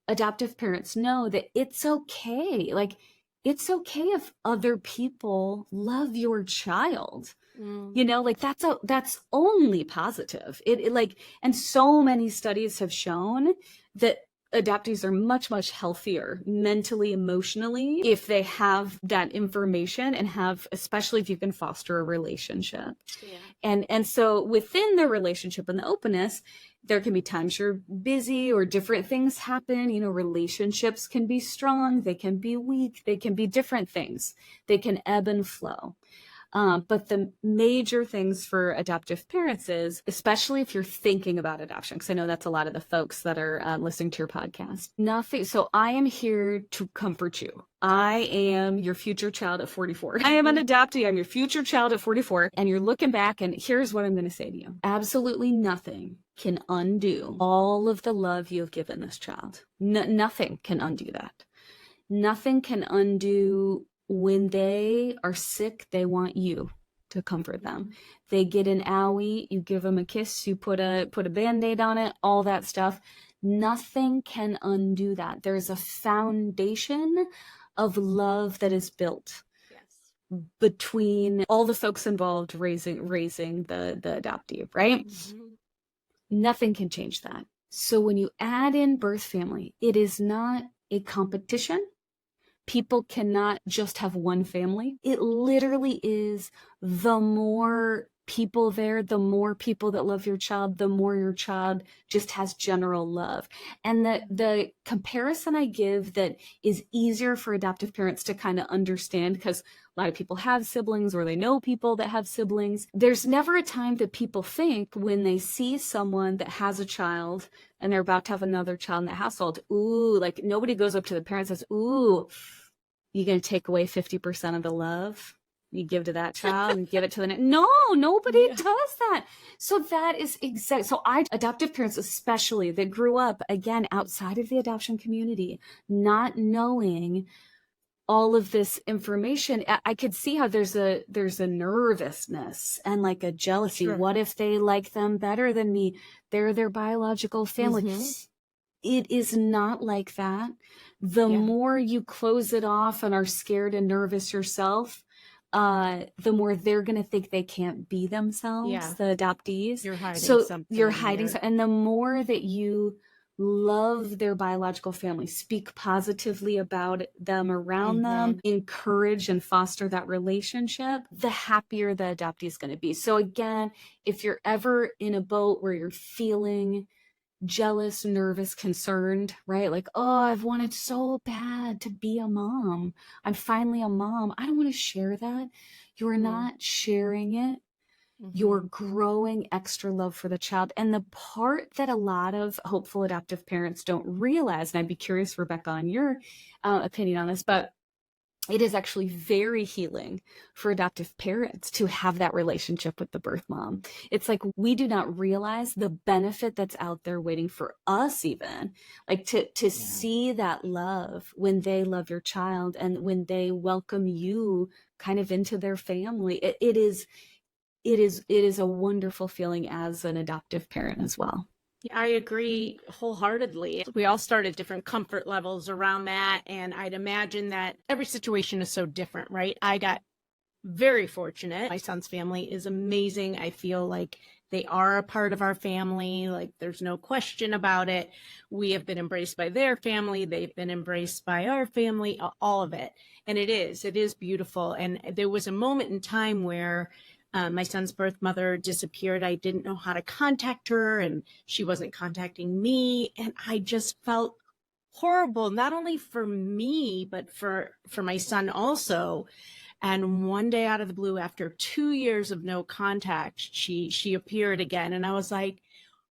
adoptive parents know that it's okay. Like, it's okay if other people love your child. You know, like that's only positive. It and so many studies have shown that adoptees are much, much healthier mentally, emotionally, if they have that information and have, especially if you can foster a relationship. Yeah. And so within the relationship and the openness, there can be times you're busy or different things happen. You know, relationships can be strong, they can be weak, they can be different things. They can ebb and flow. But the major things for adoptive parents is, especially if you're thinking about adoption, because I know that's a lot of the folks that are listening to your podcast. Nothing. So I am here to comfort you. I am your future child at 44. I am an adoptee. I'm your future child at 44. And you're looking back, and here's what I'm going to say to you. Absolutely nothing can undo all of the love you have given this child. Nothing can undo that. Nothing can undo when they are sick, they want you to comfort them. They get an owie, you give them a kiss, you put a Band-Aid on it, all that stuff. Nothing can undo that. There's a foundation of love that is built between all the folks involved raising the adoptee, right? Mm-hmm. Nothing can change that. So when you add in birth family, it is not a competition. People cannot just have one family. It literally is, the more people there, the more people that love your child, the more your child just has general love. And the comparison I give that is easier for adoptive parents to kind of understand, because a lot of people have siblings or they know people that have siblings. There's never a time that people think when they see someone that has a child and they're about to have another child in the household, ooh, like nobody goes up to the parents and says, ooh, you're going to take away 50% of the love you give to that child and give it to the next. No, nobody does that. So that is exact. So adoptive parents, especially that grew up again outside of the adoption community, not knowing all of this information, I could see how there's a nervousness and like a jealousy. Sure. What if they like them better than me? They're their biological family. Mm-hmm. It is not like that. The more you close it off and are scared and nervous yourself, the more they're going to think they can't be themselves, the adoptees. You're hiding something. You're hiding something. And the more that you love their biological family, speak positively about them around them, encourage and foster that relationship, the happier the adoptee is going to be. So again, if you're ever in a boat where you're feeling jealous, nervous, concerned, right? Like, oh, I've wanted so bad to be a mom. I'm finally a mom. I don't want to share that. You're not sharing it. Mm-hmm. You're growing extra love for the child. And the part that a lot of hopeful adoptive parents don't realize, and I'd be curious, Rebecca, on your opinion on this, but it is actually very healing for adoptive parents to have that relationship with the birth mom. It's like we do not realize the benefit that's out there waiting for us, even like to see that love when they love your child and when they welcome you kind of into their family. It is a wonderful feeling as an adoptive parent as well. I agree wholeheartedly. We all start at different comfort levels around that. And I'd imagine that every situation is so different, right? I got very fortunate. My son's family is amazing. I feel like they are a part of our family. Like there's no question about it. We have been embraced by their family. They've been embraced by our family, all of it. And it is beautiful. And there was a moment in time where my son's birth mother disappeared. I didn't know how to contact her and she wasn't contacting me. And I just felt horrible, not only for me, but for my son also. And one day out of the blue, after 2 years of no contact, she appeared again. And I was like,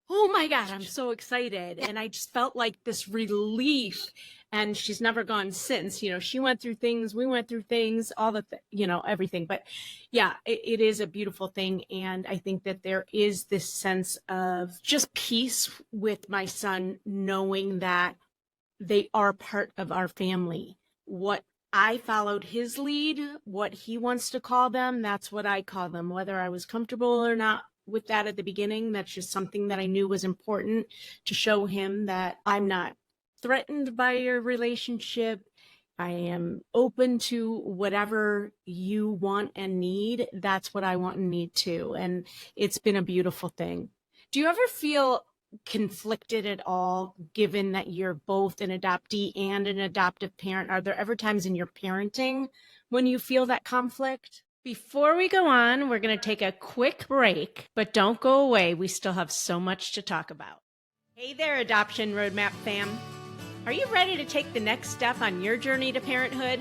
oh my God, I'm so excited. And I just felt like this relief. And she's never gone since. You know, she went through things, we went through things, all the, everything. But yeah, it is a beautiful thing. And I think that there is this sense of just peace with my son, knowing that they are part of our family. What I followed his lead, what he wants to call them, that's what I call them, whether I was comfortable or not with that at the beginning. That's just something that I knew was important to show him that I'm not threatened by your relationship. I am open to whatever you want and need. That's what I want and need too. And it's been a beautiful thing. Do you ever feel conflicted at all, given that you're both an adoptee and an adoptive parent? Are there ever times in your parenting when you feel that conflict? Before we go on, we're going to take a quick break, but don't go away. We still have so much to talk about. Hey there, Adoption Roadmap fam. Are you ready to take the next step on your journey to parenthood?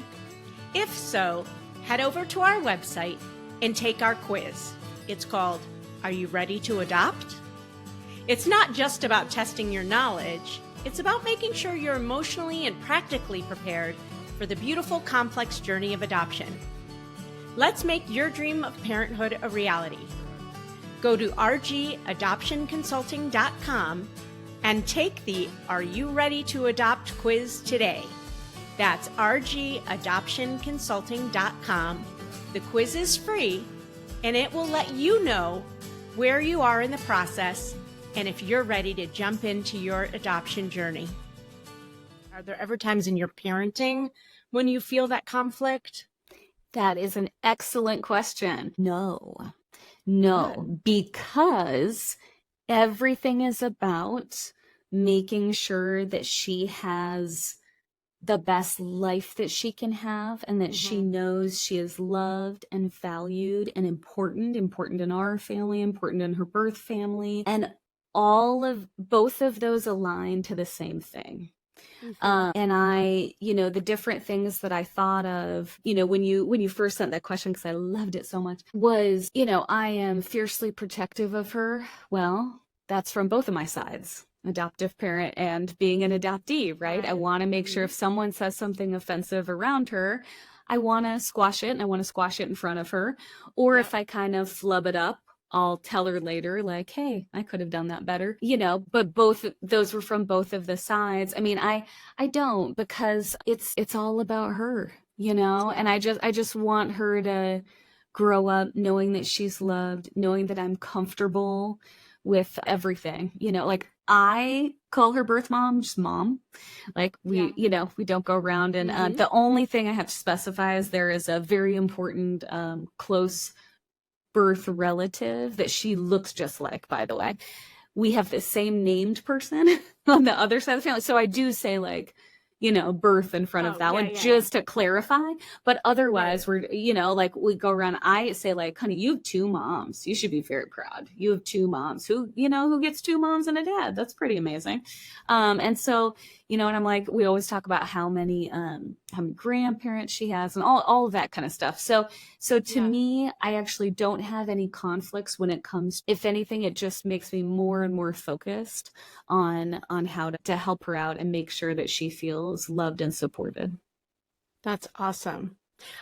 If so, head over to our website and take our quiz. It's called, Are You Ready to Adopt? It's not just about testing your knowledge. It's about making sure you're emotionally and practically prepared for the beautiful, complex journey of adoption. Let's make your dream of parenthood a reality. Go to rgadoptionconsulting.com and take the Are You Ready to Adopt quiz today. That's rgadoptionconsulting.com. The quiz is free, and it will let you know where you are in the process and if you're ready to jump into your adoption journey. Are there ever times in your parenting when you feel that conflict? That is an excellent question. No, because everything is about making sure that she has the best life that she can have, and that she knows she is loved and valued and important in our family, important in her birth family. And both of those align to the same thing. And I, the different things that I thought of, when you first sent that question, because I loved it so much, was, I am fiercely protective of her. Well, that's from both of my sides, adoptive parent and being an adoptee, right? I want to make sure if someone says something offensive around her, I want to squash it, and I want to squash it in front of her. Or if I kind of flub it up, I'll tell her later, like, hey, I could have done that better, but those were from both of the sides. I mean, I don't, because it's all about her, and I just want her to grow up knowing that she's loved, knowing that I'm comfortable with everything, like I call her birth mom just mom. Like we don't go around and the only thing I have to specify is there is a very important close birth relative that she looks just like, by the way. We have the same named person on the other side of the family. So I do say like, birth in front of that one, just to clarify. But otherwise, we're, like we go around, I say like, honey, you have two moms. You should be very proud. You have two moms who gets two moms and a dad. That's pretty amazing. And so, and I'm like, we always talk about how many grandparents she has and all of that kind of stuff. So to me, I actually don't have any conflicts when it comes. If anything, it just makes me more and more focused on how to help her out and make sure that she feels loved and supported. That's awesome.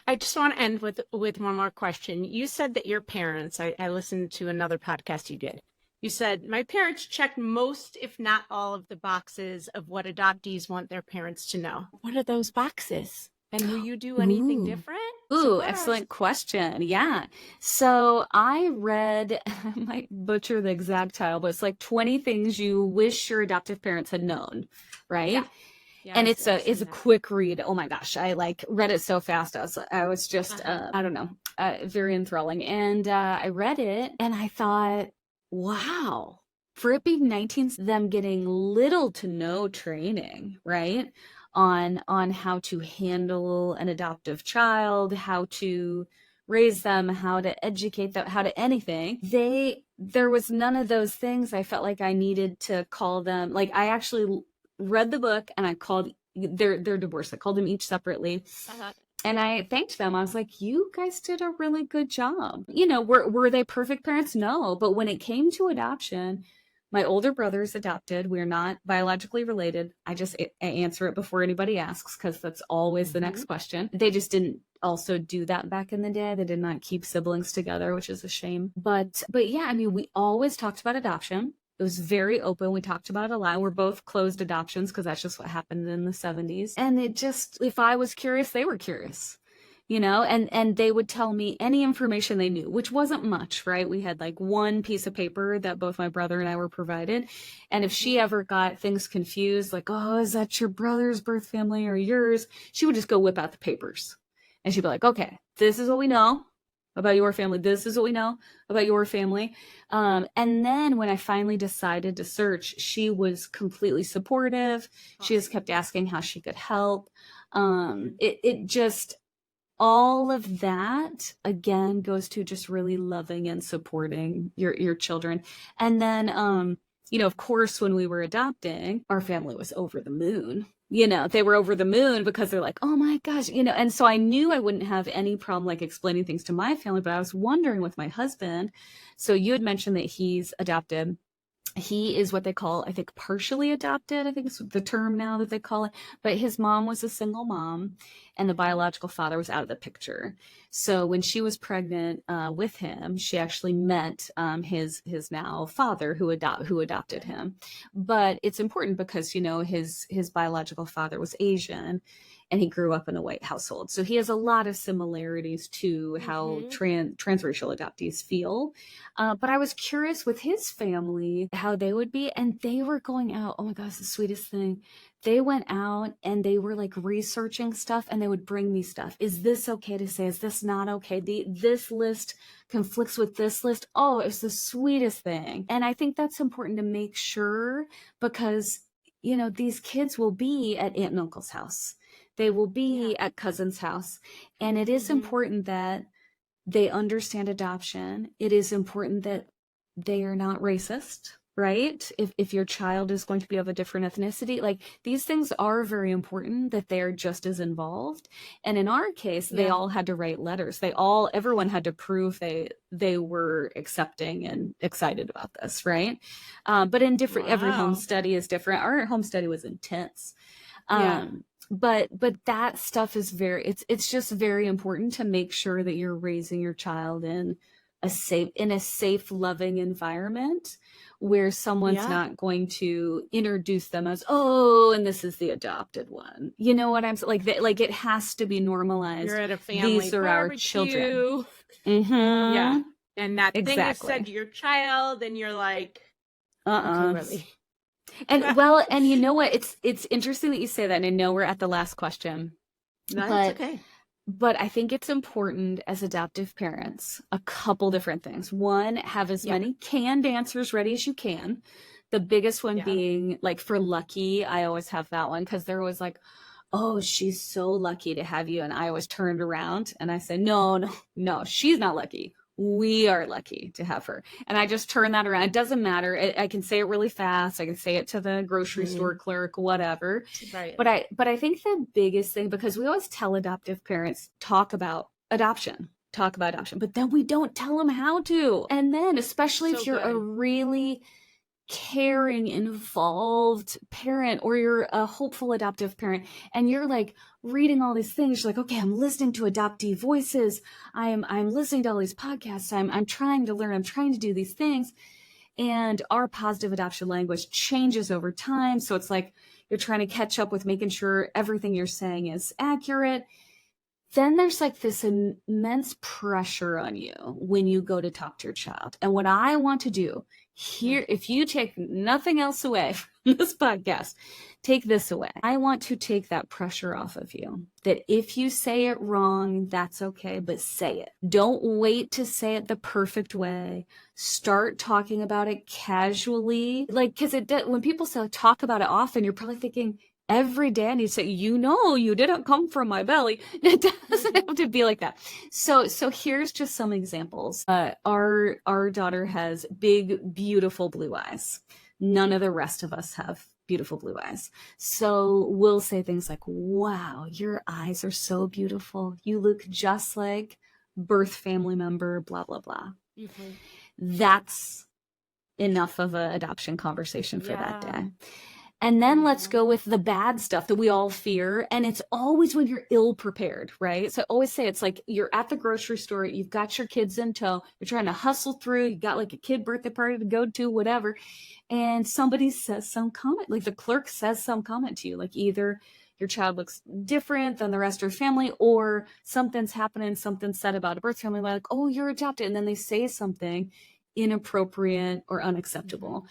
I just want to end with one more question. You said that your parents, I listened to another podcast you did. You said, my parents checked most, if not all, of the boxes of what adoptees want their parents to know. What are those boxes? And will you do anything different? Excellent question. Yeah. So I read, I might butcher the exact title, but it's like 20 things you wish your adoptive parents had known, right? Yeah, and it's a quick read. Oh my gosh. I read it so fast. I was just, I don't know, very enthralling. And I read it and I thought, wow, for it being them getting little to no training, right? On how to handle an adoptive child, how to raise them, how to educate them, how to anything. There was none of those things. I felt like I needed to call them. Like I actually read the book and I called they're divorced. I called them each separately. And I thanked them. I was like, you guys did a really good job. Were they perfect parents? No. But when it came to adoption, my older brother is adopted. We're not biologically related. I answer it before anybody asks, because that's always the next question. They just didn't also do that back in the day. They did not keep siblings together, which is a shame. But yeah, I mean, we always talked about adoption. It was very open. We talked about it a lot. We're both closed adoptions because that's just what happened in the 70s. And if I was curious, they were curious, and they would tell me any information they knew, which wasn't much, right? We had like one piece of paper that both my brother and I were provided. And if she ever got things confused, like, oh, is that your brother's birth family or yours? She would just go whip out the papers and she'd be like, okay, this is what we know. about your family. This is what we know about your family. And then when I finally decided to search, she was completely supportive. She just kept asking how she could help. It just, all of that again goes to just really loving and supporting your children. And then, of course, when we were adopting, our family was over the moon. They were over the moon because they're like, oh my gosh, and so I knew I wouldn't have any problem like explaining things to my family, but I was wondering with my husband. So you had mentioned that he's adopted. He is what they call, I think, partially adopted. I think it's the term now that they call it. But his mom was a single mom, and the biological father was out of the picture. So when she was pregnant with him, she actually met his now father who adopted him. But it's important because his biological father was Asian, and he grew up in a white household. So he has a lot of similarities to how transracial adoptees feel. But I was curious with his family how they would be, and they were going out. Oh my gosh, the sweetest thing. They went out and they were like researching stuff, and they would bring me stuff. Is this okay to say? Is this not okay? This list conflicts with this list. Oh, it's the sweetest thing. And I think that's important to make sure, because these kids will be at aunt and uncle's house. They will be at cousin's house. And it is important that they understand adoption. It is important that they are not racist, right? If your child is going to be of a different ethnicity, like these things are very important, that they are just as involved. And in our case, they all had to write letters. Everyone had to prove they were accepting and excited about this, right? But in different, every home study is different. Our home study was intense. But that stuff is it's just very important to make sure that you're raising your child in a safe, loving environment where someone's not going to introduce them as, oh, and this is the adopted one. You know what I'm saying? Like it has to be normalized. You're at a family These are barbecue. our children. Yeah. And that thing is Exactly. said to your child, and you're like, okay, really? And well, and you know what? It's interesting that you say that, and I know we're at the last question. No, that's okay. But I think it's important as adoptive parents, a couple different things. One, have as many canned answers ready as you can. The biggest one being, like, for Lucky, I always have that one, because they're always like, oh, she's so lucky to have you. And I always turned around and I said, no, she's not lucky. We are lucky to have her. And I just turn that around. It doesn't matter. I can say it really fast. I can say it to the grocery store clerk, whatever. Right. But I think the biggest thing, because we always tell adoptive parents, talk about adoption, but then we don't tell them how to. And then, especially if you're a really caring, involved parent, or you're a hopeful adoptive parent, and you're like reading all these things, you're like, okay, I'm listening to adoptee voices, I'm listening to all these podcasts, I'm trying to learn, I'm trying to do these things. And our positive adoption language changes over time, so it's like you're trying to catch up with making sure everything you're saying is accurate. Then there's like this immense pressure on you when you go to talk to your child. And what I want to do here, if you take nothing else away from this podcast, take this away. I want to take that pressure off of you. That if you say it wrong, that's okay, but say it. Don't wait to say it the perfect way. Start talking about it casually. Like, because when people say talk about it often, you're probably thinking, every day I need to say, you didn't come from my belly. It doesn't have to be like that. So here's just some examples. Our daughter has big, beautiful blue eyes. None of the rest of us have beautiful blue eyes. So we'll say things like, wow, your eyes are so beautiful. You look just like birth family member, blah, blah, blah. That's enough of an adoption conversation for that day. And then let's go with the bad stuff that we all fear. And it's always when you're ill prepared, right? So I always say it's like you're at the grocery store, you've got your kids in tow, you're trying to hustle through, you got like a kid birthday party to go to, whatever. And somebody says some comment, like the clerk says some comment to you, like either your child looks different than the rest of your family, or something's happening, something said about a birth family, like, oh, you're adopted. And then they say something inappropriate or unacceptable.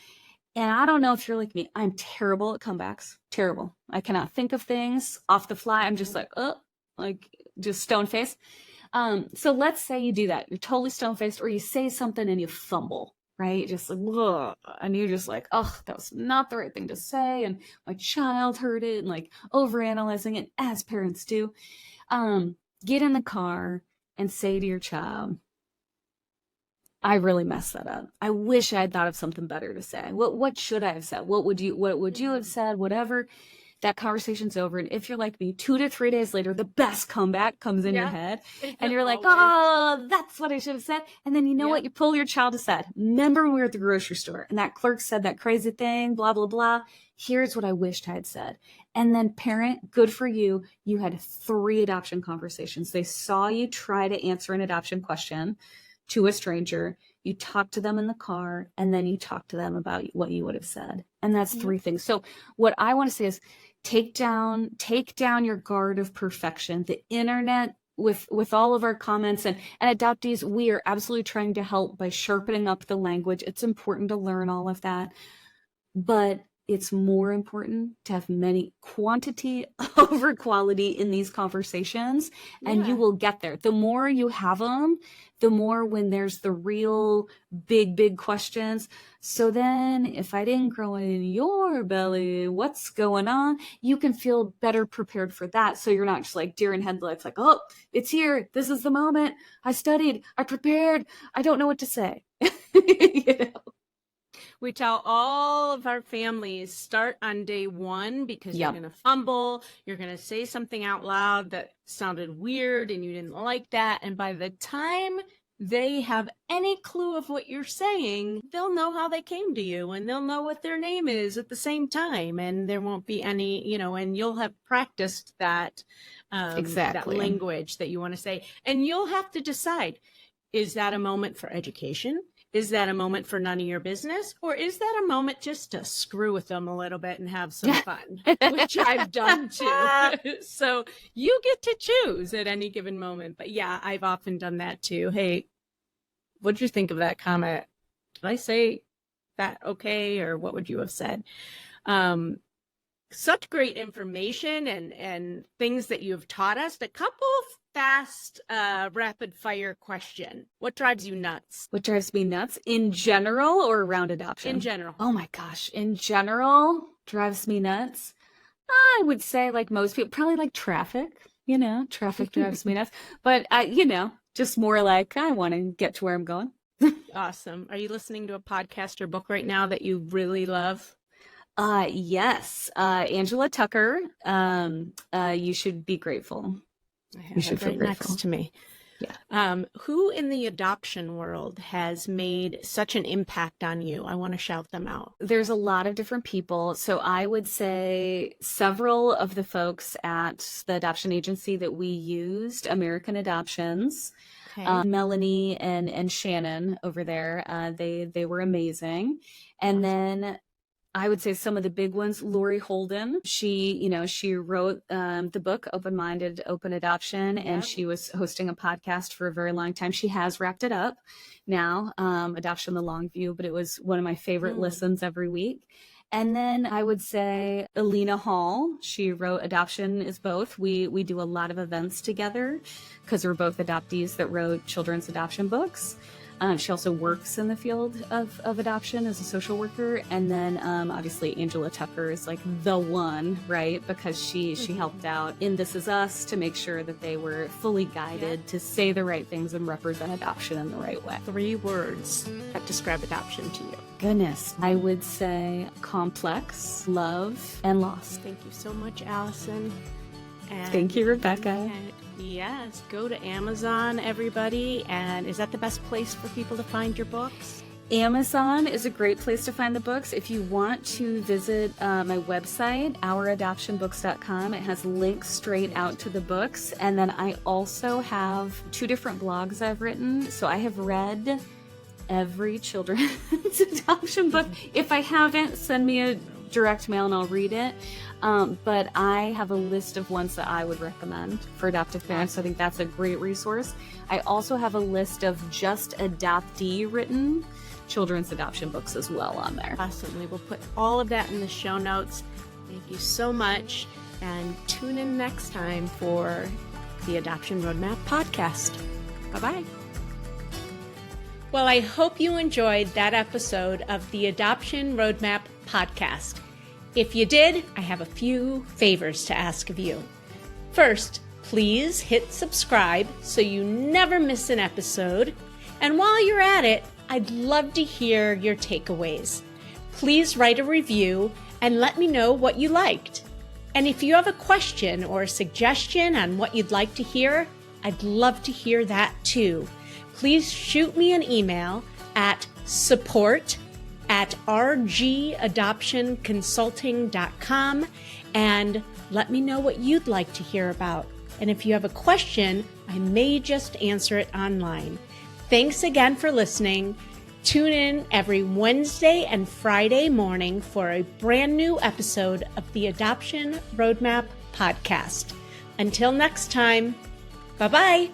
And I don't know if you're like me. I'm terrible at comebacks. Terrible. I cannot think of things off the fly. I'm just like, oh, like just stone-faced. So let's say you do that. You're totally stone-faced, or you say something and you fumble, right? Just like, ugh, and you're just like, oh, that was not the right thing to say, and my child heard it, and like overanalyzing it, as parents do. Get in the car and say to your child, I really messed that up. I wish I had thought of something better to say. What should I have said? What would you have said? Whatever. That conversation's over. And if you're like me, 2 to 3 days later, the best comeback comes in your head. And you're like, oh, that's what I should have said. And then you know what? You pull your child aside. Remember when we were at the grocery store and that clerk said that crazy thing, blah, blah, blah. Here's what I wished I had said. And then parent, good for you. You had 3 adoption conversations. They saw you try to answer an adoption question to a stranger. You talk to them in the car, and then you talk to them about what you would have said. And that's 3 things. So what I want to say is take down your guard of perfection. The internet, with all of our comments and adoptees, we are absolutely trying to help by sharpening up the language. It's important to learn all of that, but it's more important to have many quantity over quality in these conversations, and you will get there. The more you have them, the more when there's the real big questions. So then if I didn't grow in your belly, what's going on? You can feel better prepared for that. So you're not just like deer in headlights, like, oh, it's here. This is the moment. I studied. I prepared. I don't know what to say. You know? We tell all of our families, start on day 1 because you're going to fumble. You're going to say something out loud that sounded weird and you didn't like that. And by the time they have any clue of what you're saying, they'll know how they came to you and they'll know what their name is at the same time. And there won't be any, and you'll have practiced that, that language that you want to say. And you'll have to decide, is that a moment for education? Is that a moment for none of your business? Or is that a moment just to screw with them a little bit and have some fun, which I've done too. So you get to choose at any given moment. But yeah, I've often done that too. Hey, what'd you think of that comment? Did I say that okay? Or what would you have said? Such great information and things that you've taught us. A couple fast, rapid fire question. What drives you nuts? What drives me nuts in general or around adoption? In general. Oh my gosh. In general, drives me nuts. I would say, like most people, probably like traffic. Traffic drives me nuts. But, just more like I want to get to where I'm going. Awesome. Are you listening to a podcast or book right now that you really love? Yes. Angela Tucker. You should be grateful. You should feel grateful. Next to me. Yeah. Who in the adoption world has made such an impact on you? I want to shout them out. There's a lot of different people. So I would say several of the folks at the adoption agency that we used, American Adoptions, Melanie and Shannon over there, they were amazing. And then I would say some of the big ones, Lori Holden, she wrote the book, Open-Minded, Open Adoption, and she was hosting a podcast for a very long time. She has wrapped it up now, Adoption the Long View, but it was one of my favorite listens every week. And then I would say Alina Hall, she wrote Adoption is Both. We do a lot of events together because we're both adoptees that wrote children's adoption books. She also works in the field of adoption as a social worker. And then obviously Angela Tucker is like the one, right? Because she helped out in This Is Us to make sure that they were fully guided to say the right things and represent adoption in the right way. 3 words that describe adoption to you. Goodness. I would say complex, love, and loss. Thank you so much, Allison. And thank you, Rebecca. Yes, go to Amazon, everybody. And is that the best place for people to find your books? Amazon is a great place to find the books. If you want to visit my website, ouradoptionbooks.com, it has links straight out to the books. And then I also have 2 different blogs I've written. So I have read every children's adoption book. If I haven't, send me a direct mail and I'll read it. But I have a list of ones that I would recommend for adoptive parents. So I think that's a great resource. I also have a list of just adoptee written children's adoption books as well on there. Awesome. We will put all of that in the show notes. Thank you so much. And tune in next time for the Adoption Roadmap podcast. Bye-bye. Well, I hope you enjoyed that episode of the Adoption Roadmap podcast. If you did, I have a few favors to ask of you. First, please hit subscribe so you never miss an episode. And while you're at it, I'd love to hear your takeaways. Please write a review and let me know what you liked. And if you have a question or a suggestion on what you'd like to hear, I'd love to hear that too. Please shoot me an email at support@rgadoptionconsulting.com and let me know what you'd like to hear about. And if you have a question, I may just answer it online. Thanks again for listening. Tune in every Wednesday and Friday morning for a brand new episode of the Adoption Roadmap podcast. Until next time, bye-bye.